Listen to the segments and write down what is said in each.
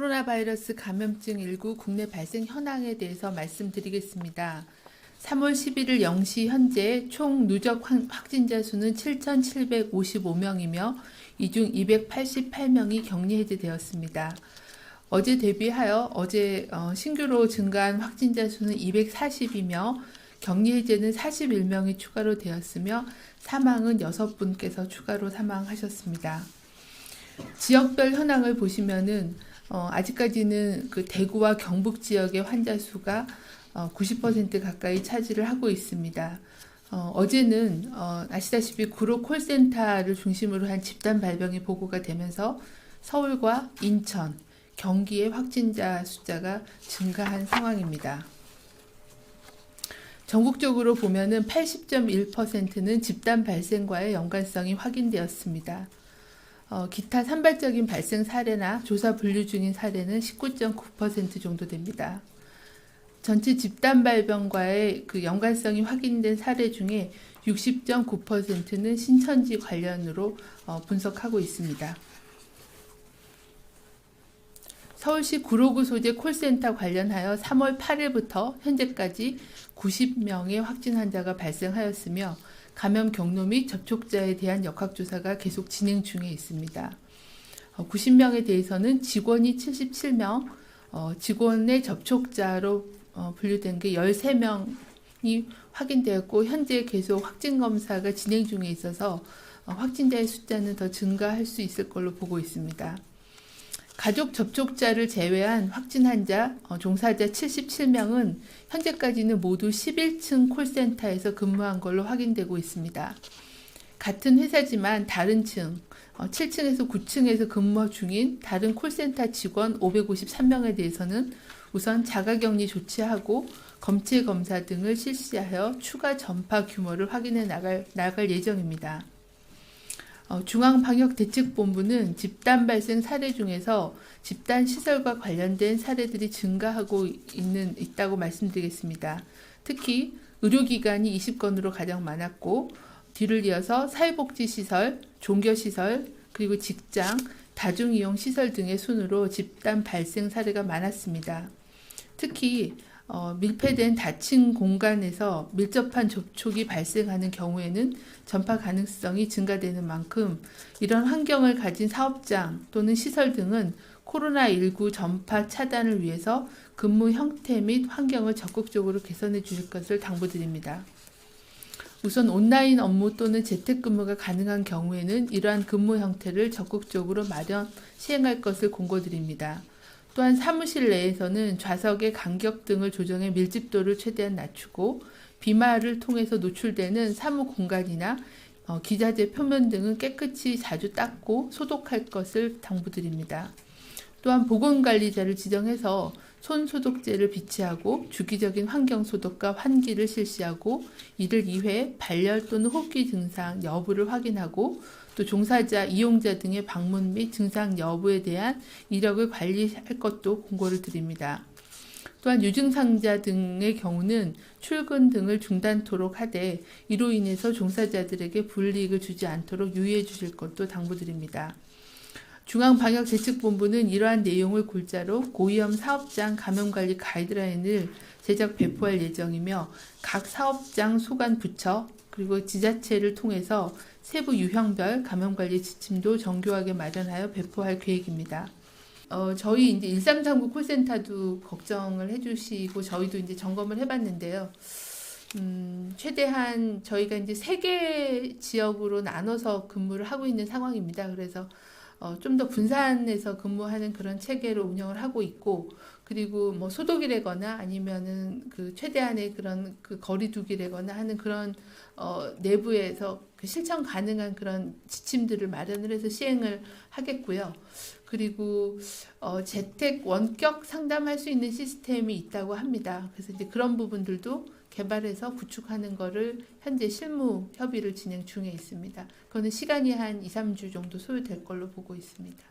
코로나 바이러스 감염증 19 국내 발생 현황에 대해서 말씀드리겠습니다. 3월 11일 0시 현재 총 누적 확진자 수는 7,755명이며 이 중 288명이 격리 해제되었습니다. 어제 대비하여 어제 신규로 증가한 확진자 수는 240이며 격리 해제는 41명이 추가로 되었으며 사망은 6분께서 추가로 사망하셨습니다. 지역별 현황을 보시면은 아직까지는 그 대구와 경북 지역의 환자 수가 90% 가까이 차지를 하고 있습니다. 어제는 아시다시피 구로 콜센터를 중심으로 한 집단 발병이 보고가 되면서 서울과 인천, 경기의 확진자 숫자가 증가한 상황입니다. 전국적으로 보면은 80.1%는 집단 발생과의 연관성이 확인되었습니다. 기타 산발적인 발생 사례나 조사 분류 중인 사례는 19.9% 정도 됩니다. 전체 집단 발병과의 그 연관성이 확인된 사례 중에 60.9%는 신천지 관련으로 분석하고 있습니다. 서울시 구로구 소재 콜센터 관련하여 3월 8일부터 현재까지 90명의 확진 환자가 발생하였으며 감염 경로 및 접촉자에 대한 역학조사가 계속 진행 중에 있습니다. 90명에 대해서는 직원이 77명, 직원의 접촉자로 분류된 게 13명이 확인되었고 현재 계속 확진 검사가 진행 중에 있어서 확진자의 숫자는 더 증가할 수 있을 걸로 보고 있습니다. 가족 접촉자를 제외한 확진 환자, 종사자 77명은 현재까지는 모두 11층 콜센터에서 근무한 걸로 확인되고 있습니다. 같은 회사지만 다른 층, 7층에서 9층에서 근무 중인 다른 콜센터 직원 553명에 대해서는 우선 자가격리 조치하고 검체 검사 등을 실시하여 추가 전파 규모를 확인해 나갈 예정입니다. 중앙방역대책본부는 집단 발생 사례 중에서 집단 시설과 관련된 사례들이 증가하고 있다고 말씀드리겠습니다. 특히 의료기관이 20건으로 가장 많았고 뒤를 이어서 사회복지시설, 종교시설, 그리고 직장, 다중이용시설 등의 순으로 집단 발생 사례가 많았습니다. 특히 밀폐된 닫힌 공간에서 밀접한 접촉이 발생하는 경우에는 전파 가능성이 증가되는 만큼 이런 환경을 가진 사업장 또는 시설 등은 코로나19 전파 차단을 위해서 근무 형태 및 환경을 적극적으로 개선해 주실 것을 당부드립니다. 우선 온라인 업무 또는 재택근무가 가능한 경우에는 이러한 근무 형태를 적극적으로 시행할 것을 공고드립니다. 또한 사무실 내에서는 좌석의 간격 등을 조정해 밀집도를 최대한 낮추고 비말을 통해서 노출되는 사무 공간이나 기자재 표면 등은 깨끗이 자주 닦고 소독할 것을 당부드립니다. 또한 보건관리자를 지정해서 손소독제를 비치하고 주기적인 환경소독과 환기를 실시하고 이를 이외 발열 또는 호흡기 증상 여부를 확인하고 또 종사자, 이용자 등의 방문 및 증상 여부에 대한 이력을 관리할 것도 공고를 드립니다. 또한 유증상자 등의 경우는 출근 등을 중단토록 하되 이로 인해서 종사자들에게 불이익을 주지 않도록 유의해 주실 것도 당부드립니다. 중앙방역대책본부는 이러한 내용을 골자로 고위험 사업장 감염관리 가이드라인을 제작 배포할 예정이며 각 사업장 소관 부처 그리고 지자체를 통해서 세부 유형별 감염관리 지침도 정교하게 마련하여 배포할 계획입니다. 저희 이제 1339 콜센터도 걱정을 해주시고 저희도 이제 점검을 해봤는데요. 최대한 저희가 이제 3개 지역으로 나눠서 근무를 하고 있는 상황입니다. 그래서 좀 더 분산해서 근무하는 그런 체계로 운영을 하고 있고, 그리고 뭐 소독이라거나 아니면은 그 최대한의 그런 그 거리두기라거나 하는 그런 내부에서 그 실천 가능한 그런 지침들을 마련을 해서 시행을 하겠고요. 그리고 재택 원격 상담할 수 있는 시스템이 있다고 합니다. 그래서 이제 그런 부분들도 개발해서 구축하는 거를 현재 실무 협의를 진행 중에 있습니다. 그거는 시간이 한 2-3주 정도 소요될 걸로 보고 있습니다.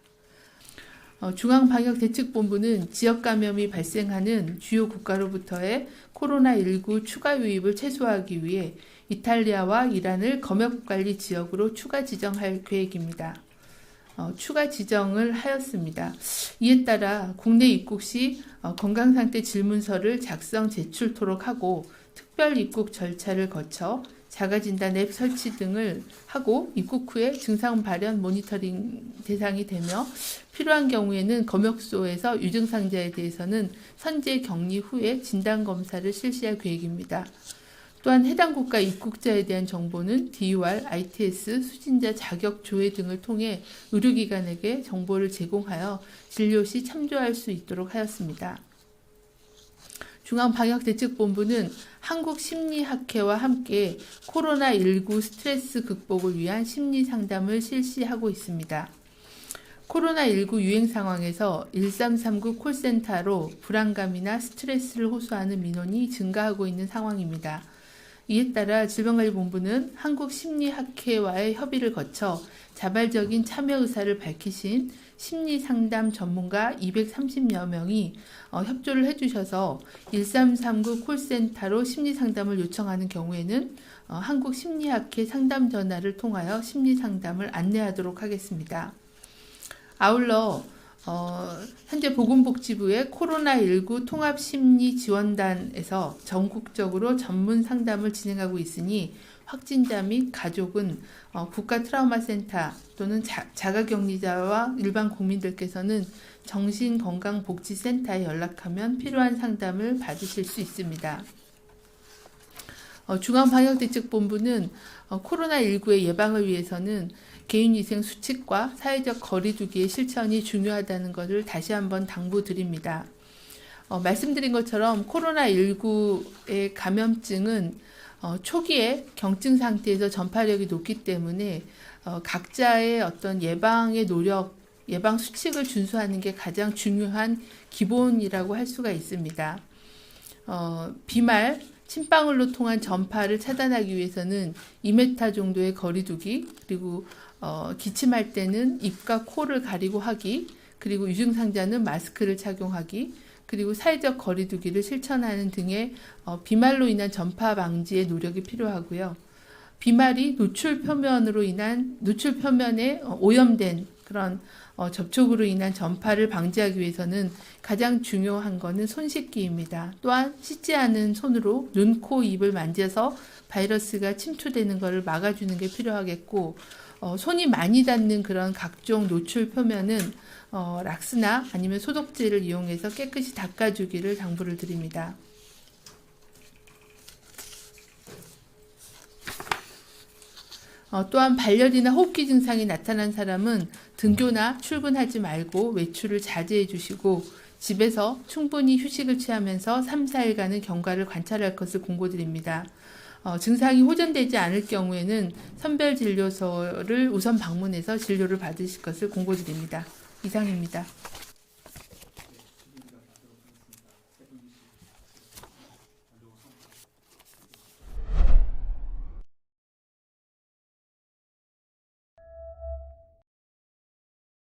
중앙방역대책본부는 지역 감염이 발생하는 주요 국가로부터의 코로나19 추가 유입을 최소화하기 위해 이탈리아와 이란을 검역관리 지역으로 추가 지정할 계획입니다. 추가 지정을 하였습니다. 이에 따라 국내 입국 시 건강상태 질문서를 작성 제출토록 하고 특별 입국 절차를 거쳐 자가진단 앱 설치 등을 하고 입국 후에 증상 발현 모니터링 대상이 되며 필요한 경우에는 검역소에서 유증상자에 대해서는 선제 격리 후에 진단검사를 실시할 계획입니다. 또한 해당 국가 입국자에 대한 정보는 DUR, ITS, 수진자 자격 조회 등을 통해 의료기관에게 정보를 제공하여 진료 시 참조할 수 있도록 하였습니다. 중앙방역대책본부는 한국심리학회와 함께 코로나19 스트레스 극복을 위한 심리상담을 실시하고 있습니다. 코로나19 유행 상황에서 1339 콜센터로 불안감이나 스트레스를 호소하는 민원이 증가하고 있는 상황입니다. 이에 따라 질병관리본부는 한국심리학회와의 협의를 거쳐 자발적인 참여 의사를 밝히신 심리상담 전문가 230여 명이 협조를 해주셔서 1339 콜센터로 심리상담을 요청하는 경우에는 한국심리학회 상담 전화를 통하여 심리상담을 안내하도록 하겠습니다. 아울러 현재 보건복지부의 코로나19 통합심리지원단에서 전국적으로 전문 상담을 진행하고 있으니 확진자 및 가족은 국가트라우마센터 또는 자가격리자와 일반 국민들께서는 정신건강복지센터에 연락하면 필요한 상담을 받으실 수 있습니다. 중앙방역대책본부는 코로나19의 예방을 위해서는 개인위생 수칙과 사회적 거리두기의 실천이 중요하다는 것을 다시 한번 당부드립니다. 말씀드린 것처럼 코로나19의 감염증은 초기에 경증 상태에서 전파력이 높기 때문에 각자의 어떤 예방의 노력, 예방 수칙을 준수하는 게 가장 중요한 기본이라고 할 수가 있습니다. 비말, 침방울로 통한 전파를 차단하기 위해서는 2m 정도의 거리두기, 그리고 기침할 때는 입과 코를 가리고 하기, 그리고 유증상자는 마스크를 착용하기, 그리고 사회적 거리두기를 실천하는 등의 비말로 인한 전파 방지의 노력이 필요하고요. 비말이 노출 표면에 오염된 그런 접촉으로 인한 전파를 방지하기 위해서는 가장 중요한 것은 손 씻기입니다. 또한 씻지 않은 손으로 눈, 코, 입을 만져서 바이러스가 침투되는 것을 막아주는 게 필요하겠고, 손이 많이 닿는 그런 각종 노출 표면은 락스나 아니면 소독제를 이용해서 깨끗이 닦아주기를 당부를 드립니다. 또한 발열이나 호흡기 증상이 나타난 사람은 등교나 출근하지 말고 외출을 자제해 주시고 집에서 충분히 휴식을 취하면서 3, 4일간은 경과를 관찰할 것을 공고드립니다. 증상이 호전되지 않을 경우에는 선별진료소를 우선 방문해서 진료를 받으실 것을 공고드립니다. 이상입니다.